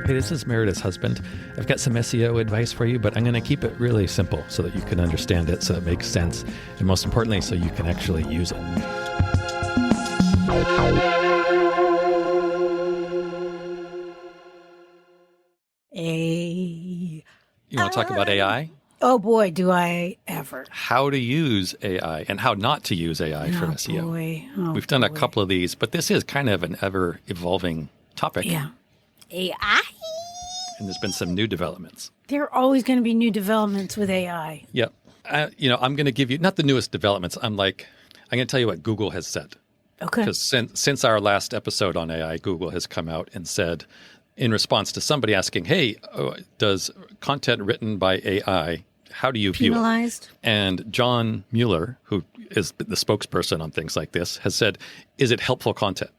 Hey, this is Meredith's husband. I've got some SEO advice for you, but I'm going to keep it really simple so that you can understand it, so it makes sense, and most importantly, so you can actually use it. You want to talk about AI? Oh boy, do I ever. How to use AI and how not to use AI for SEO. We've done a couple of these, but this is kind of an ever-evolving topic. Yeah. AI? And there's been some new developments. There are always going to be new developments with AI. Yep. I'm going to give you, not the newest developments, I'm going to tell you what Google has said. Okay. Because since our last episode on AI, Google has come out and said, in response to somebody asking, hey, does content written by AI, how do you view it? Penalized? And John Mueller, who is the spokesperson on things like this, has said, is it helpful content?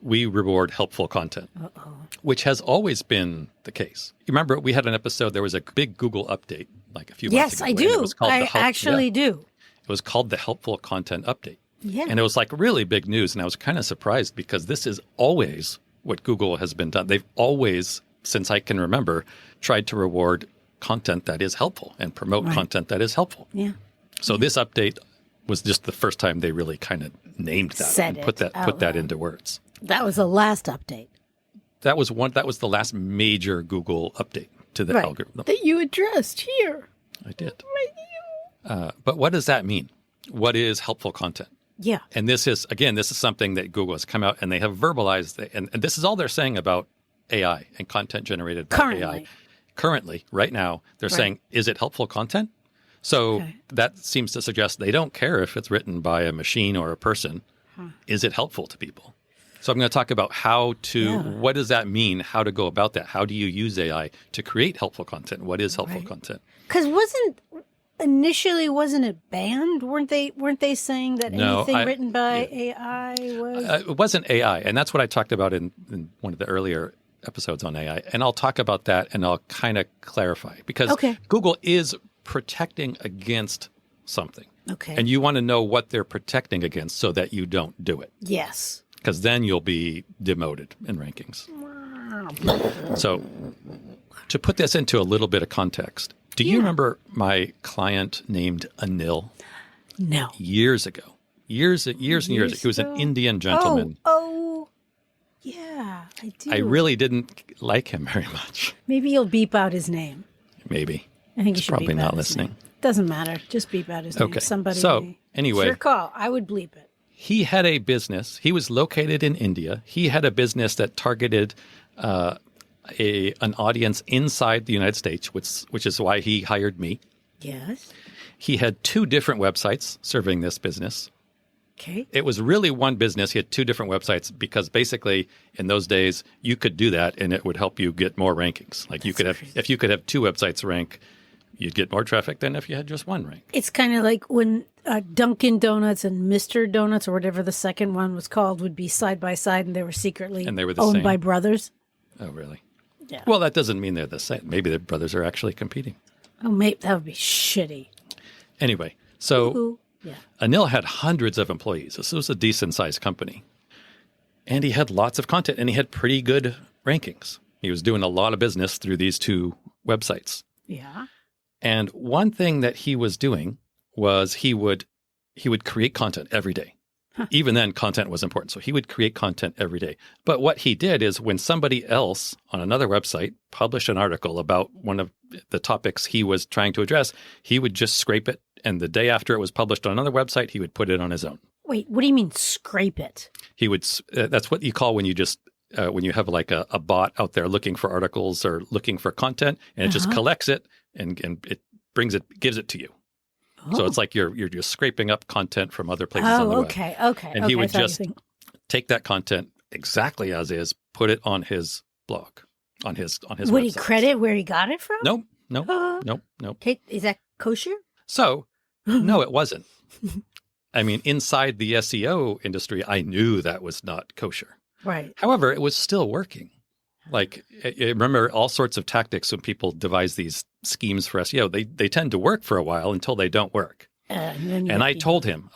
We reward helpful content, which has always been the case. You remember we had an episode, there was a big Google update like a few months ago. Yes, I do. I actually do. It was called the Helpful Content Update. Yeah. And it was like really big news. And I was kind of surprised because this is always what Google has been done. They've always, since I can remember, tried to reward content that is helpful and promote content that is helpful. Yeah. So this update was just the first time they really kind of named that and put that into words. That was the last update. That was the last major Google update to the algorithm. That you addressed here. I did. But what does that mean? What is helpful content? Yeah. And this is something that Google has come out and they have verbalized, and this is all they're saying about AI and content generated by AI. Currently, right now, they're saying, is it helpful content? So that seems to suggest they don't care if it's written by a machine or a person. Is it helpful to people? So I'm going to talk about what does that mean? How to go about that? How do you use AI to create helpful content? What is helpful content? Because initially wasn't it banned? Weren't they saying that anything written by AI was? It wasn't AI, and that's what I talked about in one of the earlier episodes on AI. And I'll talk about that, and I'll kind of clarify because Google is protecting against something. Okay. And you want to know what they're protecting against so that you don't do it. Yes. Because then you'll be demoted in rankings. So to put this into a little bit of context, do you remember my client named Anil? No. Years ago. Years and years. He was an Indian gentleman. Oh, yeah, I do. I really didn't like him very much. Maybe you'll beep out his name. Maybe. I think you should probably beep out not his listening. Name. Doesn't matter. Just beep out his name. Somebody. So anyway. Your call. I would bleep it. He had a business. He was located in India. He had a business that targeted an audience inside the United States, which is why he hired me. Yes. He had 2 different websites serving this business. Okay. It was really one business. He had 2 different websites because basically in those days you could do that and it would help you get more rankings. Like if you could have 2 websites rank, you'd get more traffic than if you had just one rank. It's kind of like when Dunkin' Donuts and Mr. Donuts or whatever the second one was called would be side by side and they were secretly owned by brothers. Oh, really? Yeah. Well, that doesn't mean they're the same. Maybe their brothers are actually competing. Oh, maybe that would be shitty. Anyway, so Anil had hundreds of employees. This was a decent-sized company. And he had lots of content, and he had pretty good rankings. He was doing a lot of business through these 2 websites. Yeah. And one thing that he was doing was he would create content every day. Even then, content was important. So he would create content every day. But what he did is when somebody else on another website published an article about one of the topics he was trying to address, he would just scrape it. And the day after it was published on another website, he would put it on his own. Wait, what do you mean scrape it? He would. That's what you call when you just when you have like a bot out there looking for articles or looking for content, and it just collects it and it gives it to you. So it's like you're just scraping up content from other places on the web. Okay. And he would just take that content exactly as is, put it on his blog, on his website. Would he credit where he got it from? Nope. Okay, is that kosher? So, no, it wasn't. I mean, inside the SEO industry, I knew that was not kosher. Right. However, it was still working. Like, I remember all sorts of tactics when people devise these schemes for SEO. They tend to work for a while until they don't work. And I told him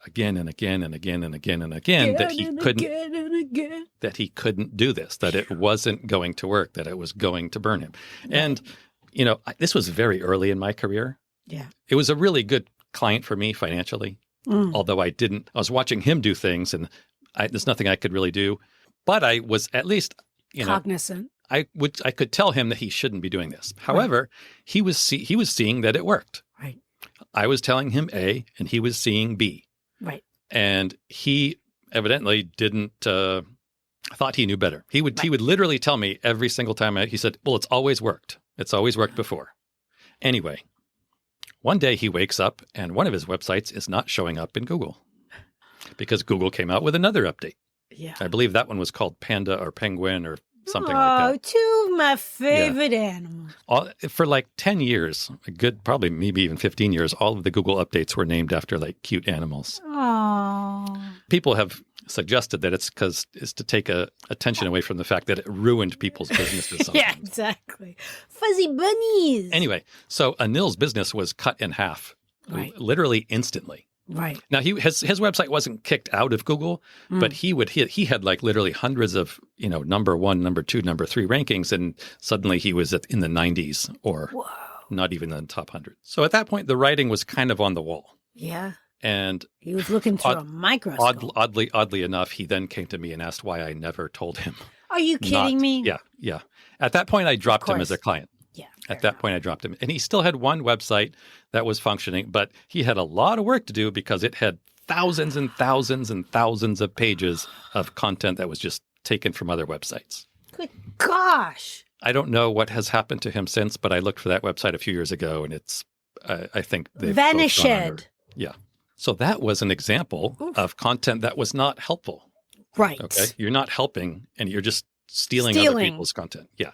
again and again and again and again and again that he couldn't. again. That he couldn't do this, that it wasn't going to work, that it was going to burn him. Right. And, this was very early in my career. Yeah. It was a really good client for me financially, although I was watching him do things and there's nothing I could really do. But I was at least, cognizant. I could tell him that he shouldn't be doing this. However, he was seeing that it worked. Right. I was telling him A and he was seeing B. Right. And he evidently didn't thought he knew better. He would literally tell me every single time he said, well, it's always worked. It's always worked before. Anyway, one day he wakes up and one of his websites is not showing up in Google because Google came out with another update. Yeah. I believe that one was called Panda or Penguin or something like that. Oh, two of my favorite animals. For like 10 years, probably maybe even 15 years, all of the Google updates were named after like cute animals. Oh. People have suggested that it's to take attention away from the fact that it ruined people's businesses. Yeah, exactly. Fuzzy bunnies. Anyway, so Anil's business was cut in half, literally instantly. Right. Now his website wasn't kicked out of Google, but he had like literally hundreds of number 1, number 2, number 3 rankings, and suddenly he was in the 90s or not even in the top 100. So at that point, the writing was kind of on the wall. Yeah. And he was looking through a microscope. Oddly enough, he then came to me and asked why I never told him. Are you kidding me? Yeah. At that point, I dropped him as a client. Yeah. At that point, I dropped him. And he still had one website that was functioning, but he had a lot of work to do because it had thousands and thousands and thousands of pages of content that was just taken from other websites. Good gosh. I don't know what has happened to him since, but I looked for that website a few years ago, and it's, I think they've vanished. Yeah. So that was an example of content that was not helpful. Right. Okay. You're not helping, and you're just stealing other people's content. Yeah.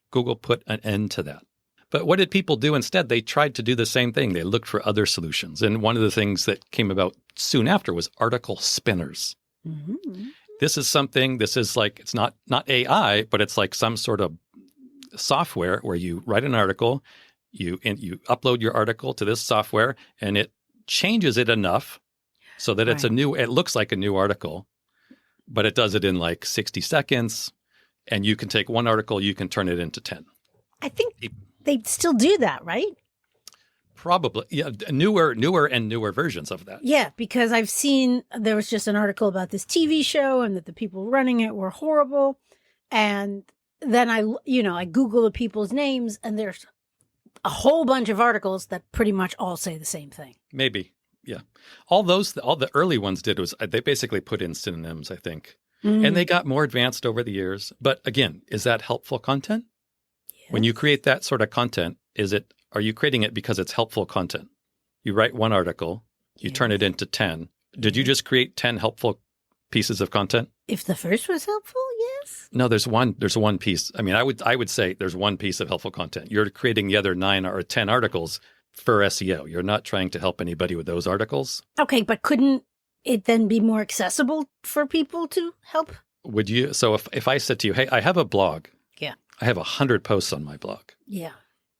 Google put an end to that. But what did people do instead? They tried to do the same thing. They looked for other solutions. And one of the things that came about soon after was article spinners. Mm-hmm. This is like, it's not AI, but it's like some sort of software where you write an article, you upload your article to this software, and it changes it enough so that it looks like a new article, but it does it in like 60 seconds. And you can take one article, you can turn it into 10. I think they still do that, right? Probably. Yeah. Newer versions of that. Yeah, because I've seen there was just an article about this TV show and that the people running it were horrible. And then I Google the people's names and there's a whole bunch of articles that pretty much all say the same thing. Maybe. Yeah. All the early ones did was they basically put in synonyms, I think. Mm-hmm. And they got more advanced over the years. But again, is that helpful content? Yes. When you create that sort of content, are you creating it because it's helpful content? You write one article, you turn it into 10. Did you just create 10 helpful pieces of content? If the first was helpful, yes. No, there's one piece. I mean, I would say there's one piece of helpful content. You're creating the other 9 or 10 articles for SEO. You're not trying to help anybody with those articles. Okay, but couldn't it then be more accessible for people to help? Would you? So if I said to you, hey, I have a blog. Yeah. I have 100 posts on my blog. Yeah.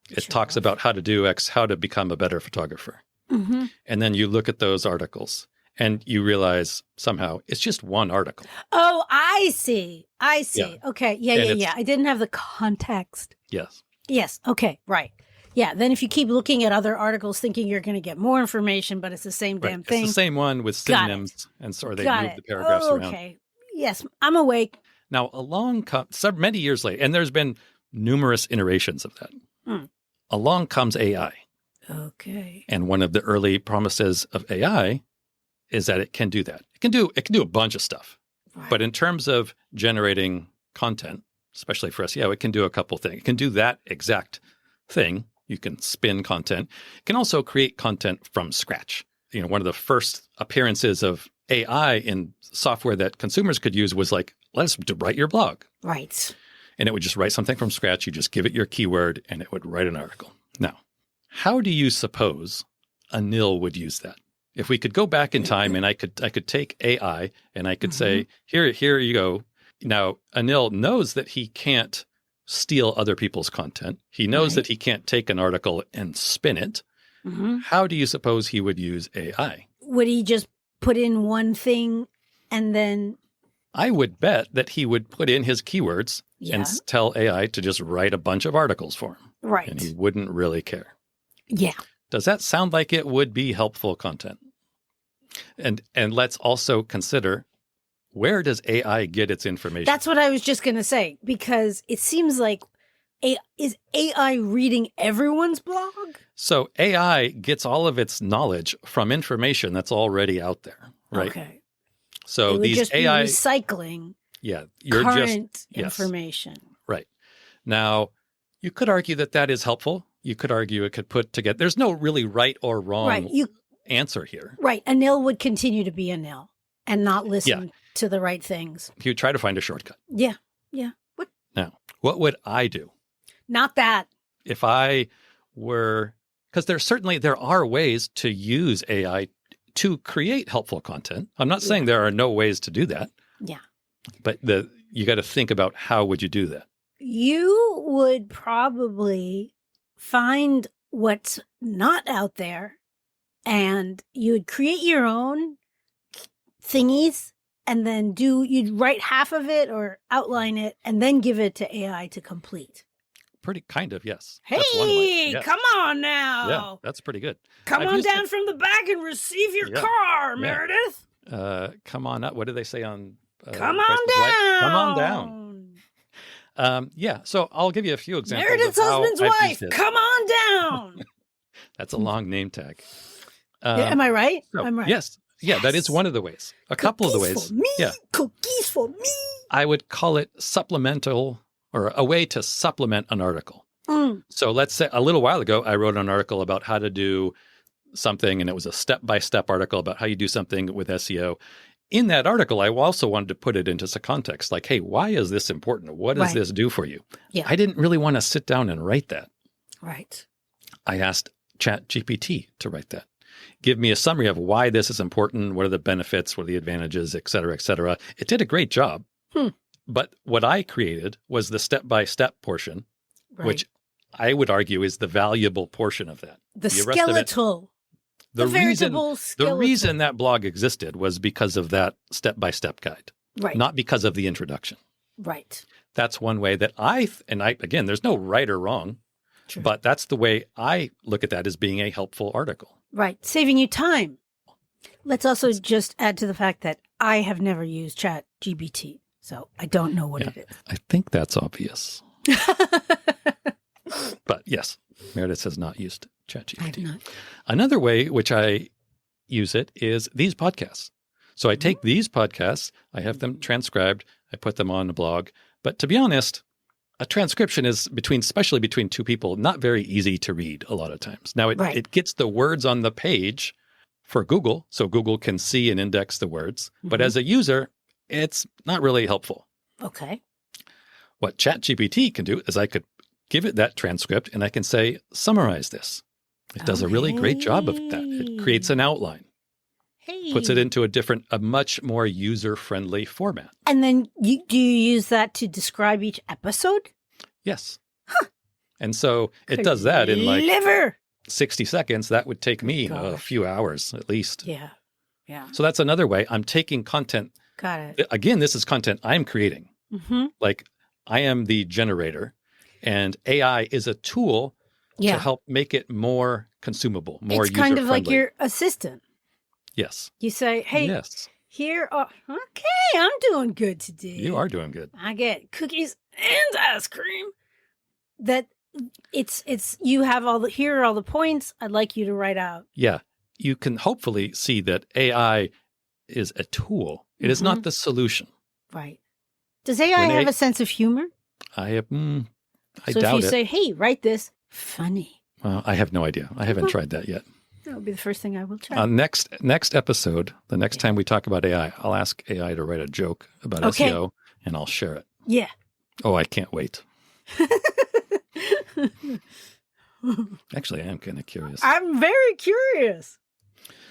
It talks about how to do X, how to become a better photographer. Mm-hmm. And then you look at those articles and you realize somehow it's just one article. Oh, I see. Yeah. Okay. Yeah. I didn't have the context. Yes. Yes. Okay. Right. Yeah, then if you keep looking at other articles thinking you're going to get more information, but it's the same damn thing. It's the same one with synonyms, and so they move the paragraphs around. Okay, yes, I'm awake. Now, along comes, many years later, and there's been numerous iterations of that. Along comes AI. Okay. And one of the early promises of AI is that it can do that. It can do a bunch of stuff. Right. But in terms of generating content, especially for SEO, it can do a couple things. It can do that exact thing. You can spin content. It can also create content from scratch. One of the first appearances of AI in software that consumers could use was like, let's write your blog. Right. And it would just write something from scratch. You just give it your keyword and it would write an article. Now, how do you suppose Anil would use that? If we could go back in time and I could take AI and I could say, here you go. Now, Anil knows that he can't steal other people's content. He knows that he can't take an article and spin it. Mm-hmm. How do you suppose he would use AI? Would he just put in one thing and then I would bet that he would put in his keywords and tell AI to just write a bunch of articles for him. Right. And he wouldn't really care. Yeah. Does that sound like it would be helpful content? And let's also consider, where does AI get its information? That's what I was just going to say, because it seems like, is AI reading everyone's blog? So AI gets all of its knowledge from information that's already out there, right? Okay. So it would these just AI be recycling you're current yes, information. right. Now, you could argue that is helpful. You could argue it could put together. There's no really right or wrong answer here. Right. A nil would continue to be a nil and not listen to the right things. You try to find a shortcut. Yeah. Yeah. Now, what would I do? Not that. If I were, because there are ways to use AI to create helpful content. I'm not saying there are no ways to do that. Yeah. But you got to think about, how would you do that? You would probably find what's not out there, and you would create your own thingies, and then you'd write half of it or outline it and then give it to AI to complete. Pretty kind of, yes. Hey, come on now. Yeah, that's pretty good. Come on down from the back and receive your car, Meredith. Come on up. What do they say on Come on down. Come on down. So I'll give you a few examples. Meredith's husband's wife. Come on down. That's a long name tag. Am I right? So, I'm right. Yes. Yeah, that is one of the ways. A couple of the ways. For me. Yeah. Cookies for me. I would call it supplemental, or a way to supplement an article. So let's say a little while ago, I wrote an article about how to do something, and it was a step-by-step article about how you do something with SEO. In that article, I also wanted to put it into some context, like, hey, why is this important? What does this do for you? Yeah. I didn't really want to sit down and write that. Right. I asked ChatGPT to write that. Give me a summary of why this is important, what are the benefits, what are the advantages, et cetera, et cetera. It did a great job. But what I created was the step-by-step portion, which I would argue is the valuable portion of that. The skeletal. The reason that blog existed was because of that step-by-step guide, not because of the introduction. Right. That's one way that again, there's no right or wrong, but that's the way I look at that, as being a helpful article. Right. Saving you time. Let's also just add to the fact that I have never used ChatGPT, so I don't know what it is. I think that's obvious. But yes, Meredith has not used ChatGPT. I have not. Another way which I use it is these podcasts. So I take these podcasts, I have them transcribed, I put them on a blog. But to be honest, a transcription is especially between two people, not very easy to read a lot of times. Now, it gets the words on the page for Google, so Google can see and index the words. But as a user, it's not really helpful. Okay. What ChatGPT can do is I could give it that transcript and I can say, summarize this. It does a really great job of that. It creates an outline. Puts it into a much more user-friendly format. And then do you use that to describe each episode? Yes. And so it does that in like 60 seconds. That would take me a few hours at least. Yeah. Yeah. So that's another way. I'm taking content. Got it. Again, this is content I'm creating. Like, I am the generator, and AI is a tool to help make it more consumable, more user-friendly. It's kind of like your assistant. Yes. You say, hey, here, okay, I'm doing good today. You are doing good. I get cookies and ice cream. That you have here are all the points I'd like you to write out. Yeah. You can hopefully see that AI is a tool. It is not the solution. Right. Does AI have a sense of humor? I doubt it. So if you say, hey, write this, funny. Well, I have no idea. I haven't tried that yet. That would be the first thing I will try. Next episode, the next time we talk about AI, I'll ask AI to write a joke about SEO, and I'll share it. Yeah. Oh, I can't wait. Actually, I am kind of curious. I'm very curious.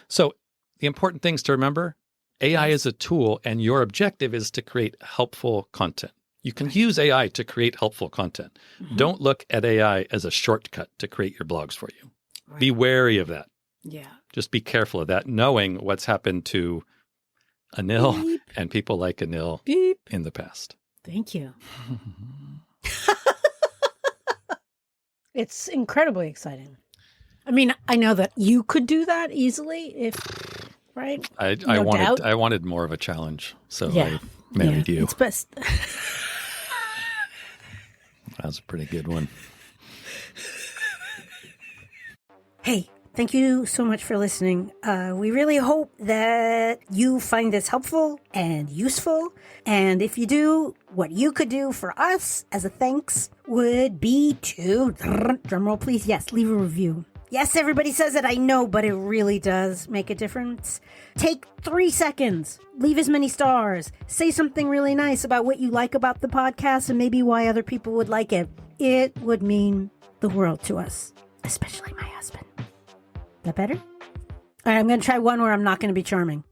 So the important things to remember, AI is a tool, and your objective is to create helpful content. You can use AI to create helpful content. Don't look at AI as a shortcut to create your blogs for you. Be wary of that. Yeah. Just be careful of that, knowing what's happened to Anil Beep. and people like Anil Beep. in the past. Thank you. It's incredibly exciting. I mean, I know that you could do that easily if, right? I wanted more of a challenge, so I married you. It's best. That was a pretty good one. Hey, thank you so much for listening. We really hope that you find this helpful and useful. And if you do, what you could do for us as a thanks would be to, drumroll please, yes, leave a review. Yes, everybody says it, I know, but it really does make a difference. Take 3 seconds, leave as many stars, say something really nice about what you like about the podcast and maybe why other people would like it. It would mean the world to us, especially my husband. That better? All right, I'm going to try one where I'm not going to be charming.